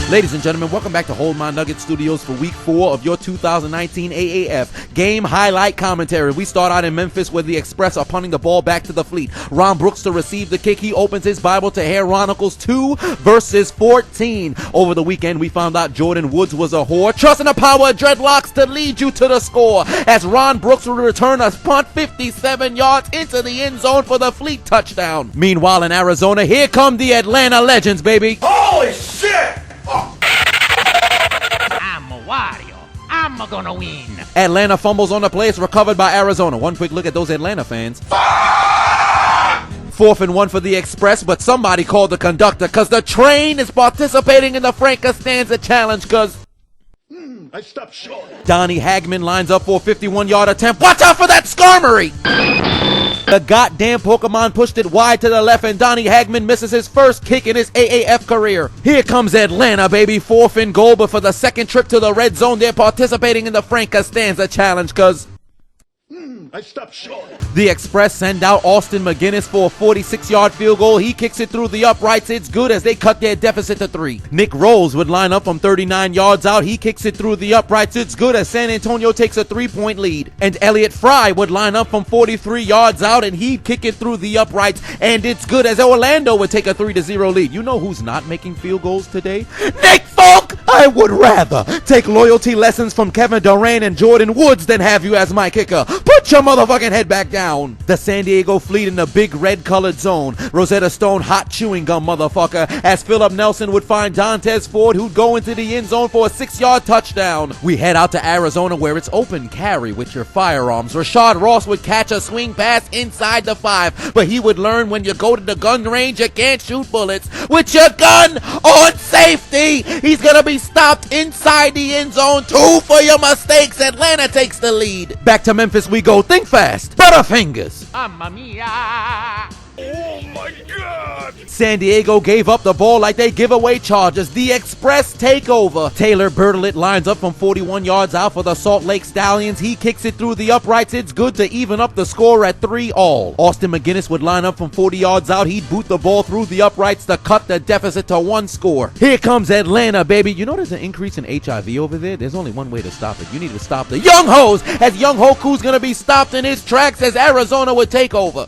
Ladies and gentlemen, welcome back to Hold My Nugget Studios for week 4 of your 2019 AAF game highlight commentary. We start out in Memphis where the Express are punting the ball back to the Fleet. Ron Brooks to receive the kick. He opens his Bible to Hair Chronicles 2 verses 14. Over the weekend, we found out Jordan Woods was a whore. Trusting the power of dreadlocks to lead you to the score as Ron Brooks will return a punt 57 yards into the end zone for the Fleet touchdown. Meanwhile, in Arizona, here come the Atlanta Legends, baby. Holy shit! I'm a Wario. I'm gonna win. Atlanta fumbles on the play. It's recovered by Arizona. One quick look at those Atlanta fans. 4th and 1 for the Express, but somebody called the conductor because the train is participating in the Frankenstanza challenge because I stopped short. Donnie Hagman lines up for a 51-yard attempt. Watch out for that Skarmory! The goddamn Pokemon pushed it wide to the left, and Donnie Hagman misses his first kick in his AAF career. Here comes Atlanta, baby. 4th and goal, but for the second trip to the red zone, they're participating in the Frankenstanza challenge because I stopped short. the Express send out Austin McGinnis for a 46-yard field goal. He kicks it through the uprights. It's good as they cut their deficit to 3. Nick Rose would line up from 39 yards out. He kicks it through the uprights. It's good as San Antonio takes a 3-point lead. And Elliott Fry would line up from 43 yards out, and he'd kick it through the uprights. And it's good as Orlando would take a 3-0 lead. You know who's not making field goals today? Nick Folk! I would rather take loyalty lessons from Kevin Durant and Jordan Woods than have you as my kicker. Put your motherfucking head back down. The San Diego Fleet in the big red colored zone. Rosetta Stone hot chewing gum motherfucker as Philip Nelson would find Dantes Ford who'd go into the end zone for a 6-yard touchdown. We head out to Arizona where it's open carry with your firearms. Rashad Ross would catch a swing pass inside the 5, but he would learn when you go to the gun range you can't shoot bullets with your gun on safety. He's gonna be stopped inside the end zone. 2 for your mistakes. Atlanta takes the lead. Back to Memphis we go. Think fast. Butterfingers. Mamma mia. Oh my god! San Diego gave up the ball like they give away charges. The Express take over. Taylor Bertolet lines up from 41 yards out for the Salt Lake Stallions. He kicks it through the uprights. It's good to even up the score at 3-all. Austin McGinnis would line up from 40 yards out. He'd boot the ball through the uprights to cut the deficit to 1 score. Here comes Atlanta, baby. You know there's an increase in HIV over there? There's only one way to stop it. You need to stop the Young Hoes as Young Hoku's gonna be stopped in his tracks as Arizona would take over.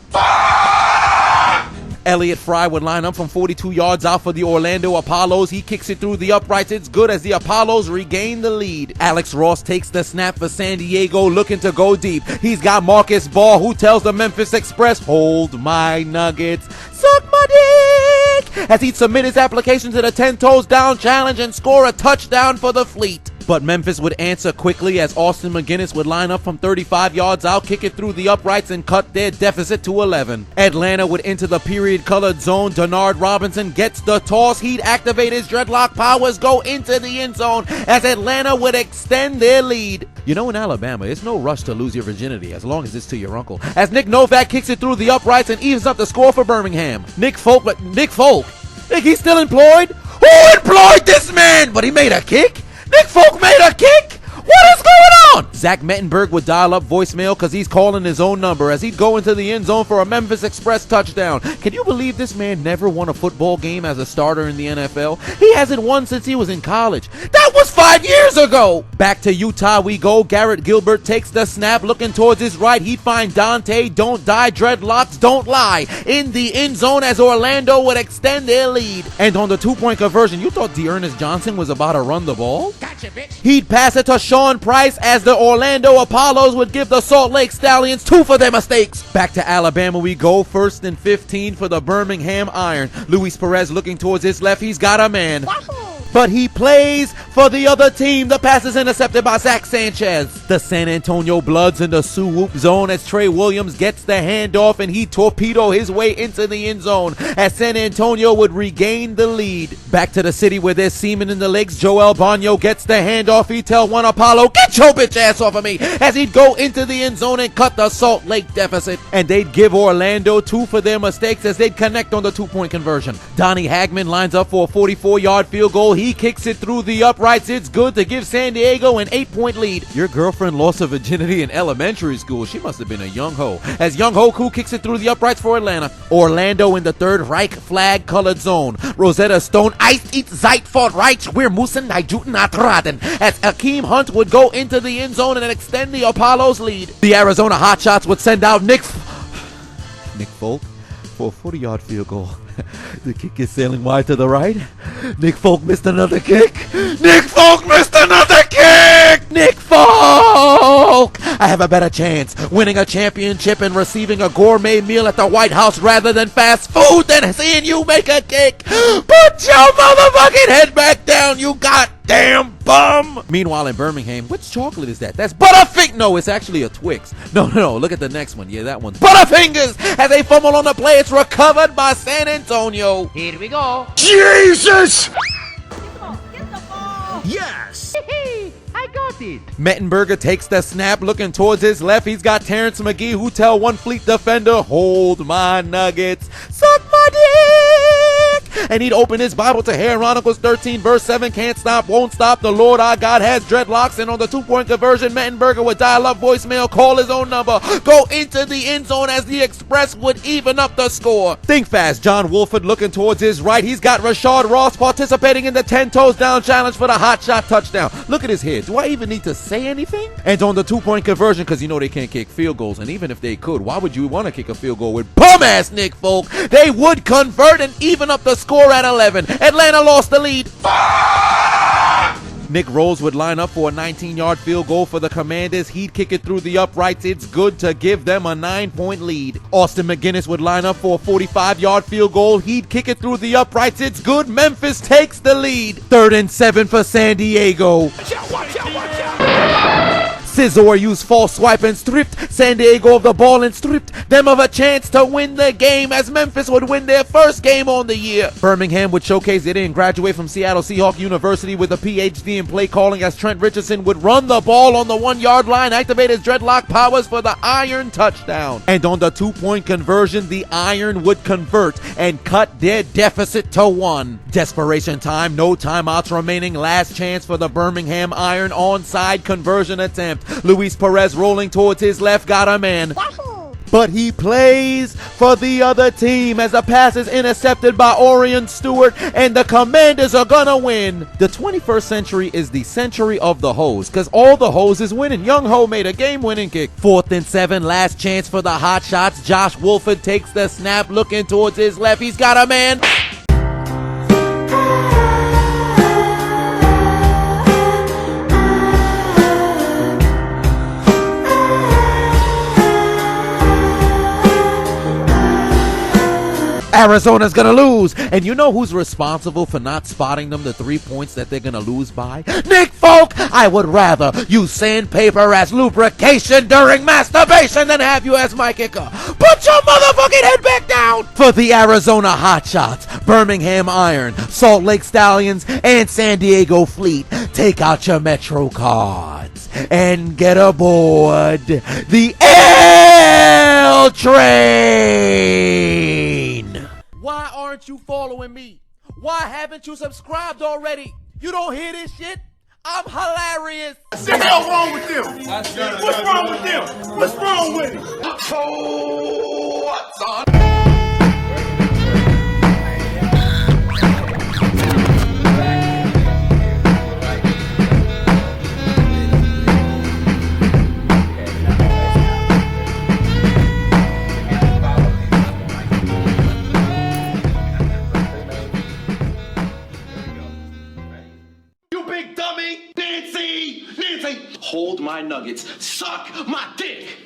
Elliott Fry would line up from 42 yards out for the Orlando Apollos. He kicks it through the uprights. It's good as the Apollos regain the lead. Alex Ross takes the snap for San Diego, looking to go deep. He's got Marcus Ball, who tells the Memphis Express, hold my nuggets, suck my dick, as he'd submit his application to the 10 toes down challenge and score a touchdown for the Fleet. But Memphis would answer quickly as Austin McGinnis would line up from 35 yards out, kick it through the uprights, and cut their deficit to 11. Atlanta would enter the period-colored zone. Denard Robinson gets the toss. He'd activate his dreadlock powers, go into the end zone as Atlanta would extend their lead. You know, in Alabama, it's no rush to lose your virginity as long as it's to your uncle. As Nick Novak kicks it through the uprights and evens up the score for Birmingham. Nick Folk, think he's still employed? Who employed this man? But he made a kick? Nick Folk made a kick? What is going on? Zach Mettenberg would dial up voicemail because he's calling his own number as he'd go into the end zone for a Memphis Express touchdown. Can you believe this man never won a football game as a starter in the NFL? He hasn't won since he was in college. That was 5 years ago. Back to Utah we go. Garrett Gilbert takes the snap, looking towards his right. He'd find Dante, don't die, dreadlocks, don't lie, in the end zone as Orlando would extend their lead. And on the 2-point conversion, you thought Dearness Johnson was about to run the ball? Gotcha, bitch. He'd pass it to Sean Price as the Orlando Apollos would give the Salt Lake Stallions 2 for their mistakes. Back to Alabama we go. 1st and 15 for the Birmingham Iron. Luis Perez looking towards his left. He's got a man. But he plays for the other team. The pass is intercepted by Zach Sanchez. The San Antonio Bloods in the Sioux-Whoop zone as Trey Williams gets the handoff and he torpedo his way into the end zone as San Antonio would regain the lead. Back to the city where there's semen in the lakes. Joel Bonio gets the handoff. He tell one Apollo, get your bitch ass off of me, as he'd go into the end zone and cut the Salt Lake deficit. And they'd give Orlando 2 for their mistakes as they'd connect on the 2-point conversion. Donnie Hagman lines up for a 44-yard field goal. He kicks it through the upright uprights. It's good to give San Diego an 8-point lead. Your girlfriend lost her virginity in elementary school. She must have been a young hoe. As Young Hoku kicks it through the uprights for Atlanta. Orlando in the third Reich flag colored zone. Rosetta Stone iced eat Zeit fought Reich. We're Musen Nijuten Atraden. As Akeem Hunt would go into the end zone and extend the Apollo's lead. The Arizona Hotshots would send out Nick Folk for a 40-yard field goal. The kick is sailing wide to the right. Nick Folk missed another kick. Nick Folk missed another kick! Nick Folk! I have a better chance winning a championship and receiving a gourmet meal at the White House rather than fast food than seeing you make a kick. Put your motherfucking head back down, you goddamn bum! Meanwhile in Birmingham, which chocolate is that? That's Butterfingers! No, it's actually a Twix. No, look at the next one. Yeah, that one's Butterfingers! As they fumble on the play, it's recovered by San Antonio. Here we go. Jesus! Yes! I got it. Mettenberger takes the snap, looking towards his left. He's got Terrence McGee, who tell one fleet defender, hold my nuggets, suck my dick. And he'd open his Bible to Chronicles 13, verse 7. Can't stop, won't stop. The Lord our God has dreadlocks. And on the 2-point conversion, Mettenberger would dial up voicemail, call his own number, go into the end zone as the Express would even up the score. Think fast. John Wolford looking towards his right. He's got Rashard Ross participating in the 10 toes down challenge for the hot shot touchdown. Look at his head. Do I even need to say anything? And on the 2-point conversion, because you know they can't kick field goals, and even if they could, why would you want to kick a field goal with bum-ass Nick Folk? They would convert and even up the score at 11. Atlanta lost the lead. Nick Rose would line up for a 19-yard field goal for the Commanders. He'd kick it through the uprights. It's good to give them a 9-point lead. Austin McGinnis would line up for a 45-yard field goal. He'd kick it through the uprights. It's good. Memphis takes the lead. 3rd and 7 for San Diego. Watch out! Scizor used false swipe and stripped San Diego of the ball and stripped them of a chance to win the game as Memphis would win their first game on the year. Birmingham would showcase they didn't graduate from Seattle Seahawk University with a PhD in play calling as Trent Richardson would run the ball on the 1-yard line, activate his dreadlock powers for the Iron touchdown. And on the 2-point conversion, the Iron would convert and cut their deficit to 1. Desperation time, no timeouts remaining, last chance for the Birmingham Iron onside conversion attempt. Luis Perez rolling towards his left, got a man. But he plays for the other team as the pass is intercepted by Orion Stewart and the Commanders are gonna win. The 21st century is the century of the hoes because all the hoes is winning. Young Ho made a game-winning kick. 4th and 7, last chance for the Hot Shots. Josh Wolford takes the snap, looking towards his left. He's got a man. Arizona's gonna lose, and you know who's responsible for not spotting them the 3 points that they're gonna lose by? Nick Folk! I would rather use sandpaper as lubrication during masturbation than have you as my kicker. Put your motherfucking head back down! For the Arizona Hotshots, Birmingham Iron, Salt Lake Stallions, and San Diego Fleet, take out your Metro cards and get aboard the L train! Why aren't you following me? Why haven't you subscribed already? You don't hear this shit? I'm hilarious. What the hell wrong with them? What's wrong with them? What's wrong with it? So what's on? Hold my nuggets. Suck my dick.